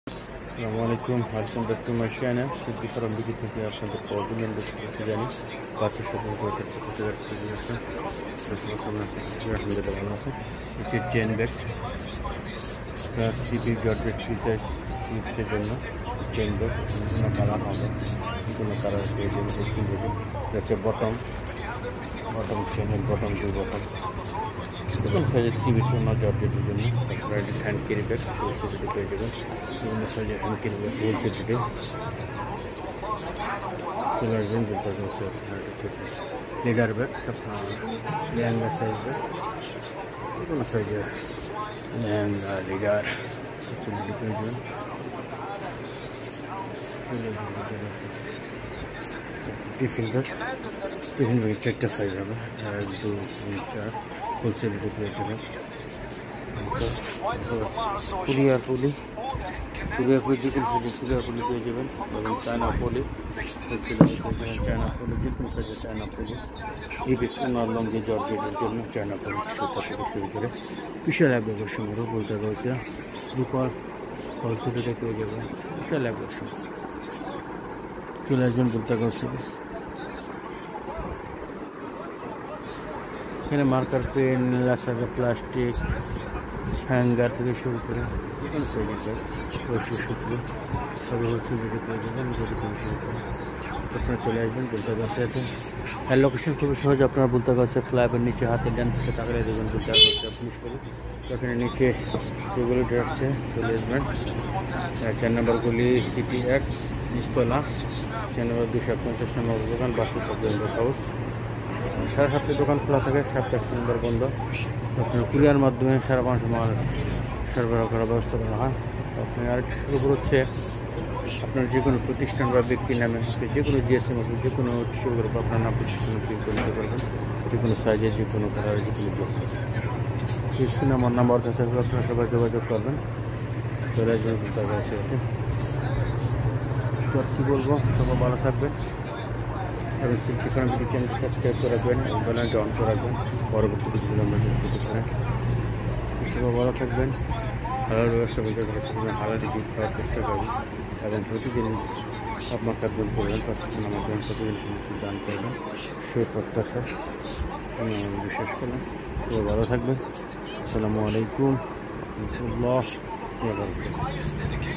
আসসালামু আলাইকুম, welcome back to my channel. Siddique farm BD থেকে আপনাদের অভিনন্দন করতে জানি। বাচ্চার সাথে আলহামদুলিল্লাহ ভালো আছে। এটি চেন ব্যাগ টিপি জর্জেট ফিচার টিপসের জন্য চেন ব্যাগ বিভিন্ন কালার হবে, বিভিন্ন কালার পেয়ে যাবেন। দেখছেন হচ্ছে বটম চেনের বটম, দুই বটম এবং সাইজের টিভি সোনা জর্জেটের জন্য। তারপরে হ্যান্ড ক্যারি ব্যাগ হোলসেল পেয়ে যাবেন। বিভিন্ন সাইজের হ্যান্ড ক্যারি ব্যাগ হোলসেল দিতে চলে আসবেন। বলতে হচ্ছে ladder bag, lehenga size bag, বিভিন্ন সাইজের লেহেঙ্গা লেডার হোলসেল পেয়ে যাবেন। টিফিন ব্যাগ, টিফিন ব্যাগের চারটা সাইজ হবে, 1, 2, 3, 4 হোলসেল পেয়ে যাবেন। পুলিয়ার পুলি পেয়ে যাবেন এবং চায়না পলি চায়না পলি, যে কোনো সাইজের চায়না পলি, এই বেশ ওনার লঙ্গে জর্জেটের জন্য চায়না পলি সেটা থেকে শুরু করে বিশাল এক ব্যবসারও বলতে রয়েছে। দুপার হোলসেলে পেয়ে যাবেন বিশাল এক ব্যবসা। চলে আসবেন বলতে রয়েছে। এখানে মার্কার পেন, লাসাগা প্লাস্টিক, হ্যাঙ্গার থেকে শুরু করে বিভিন্ন সাইজের শুক্র সবই হোলসেল রেটে পেয়ে যাবেন। যদি কোনো আপনারা চলে আসবেন বুলতাগাছে। আর লোকেশন খুবই সহজ, আপনারা বুলতাগাছে ফ্লাইওভার নিচে হাতের ডান পাশে তাকালে দেবেন বুলতাগাছে পুলিশ করে। এখানে নিচে যেগুলো আসছে চলে আসবেন। 4 নম্বর গলি সিটি 1 নিচতলা, 4 নম্বর 250 নম্বর দোকান, 62 হাউস। 7:30 দোকান খোলা থাকে, 7টা নম্বর বন্ধ। আপনার কুরিয়ার মাধ্যমে সারা বাংলাদেশে মাল সরবরাহ করার ব্যবস্থা করা হয়। আপনি আরেকটি সুযোগ হচ্ছে আপনার যে কোনো প্রতিষ্ঠান বা ব্যক্তির নামে যে কোনো জিএসএম আছে, যে কোনো সুযোগের উপর আপনার নাম প্রতিষ্ঠান প্রিন্ট করে নিতে পারবেন। যে কোনো সাইজে, যে কোনো কালারে, যে কোনো স্ক্রিনে আমার নাম্বার থাকবে, আপনারা সবাই যোগাযোগ করবেন। চলে আসবেন তার কাছে। কী বলবো, সবাই ভালো থাকবেন এবং সিদ্দিক ফার্ম বিডি চ্যানেলটি সাবস্ক্রাইব করে রাখবেন এবং বেলআইকনটি অন করে রাখবেন। পরবর্তী ভিডিও আমরা দেখতে পারেন। সবাই ভালো থাকবেন। হালাল ব্যবসা বলতে হালাল দিক করার চেষ্টা করবেন এবং প্রতিদিন আপনার কাজগুলো করবেন। প্রতিদিন আমার জন্য প্রতিদিন দান করবেন, সেই প্রত্যাশা বিশ্বাস করবেন। সবাই ভালো থাকবেন। আসসালামু আলাইকুম ওয়া রাহমাতুল্লাহ।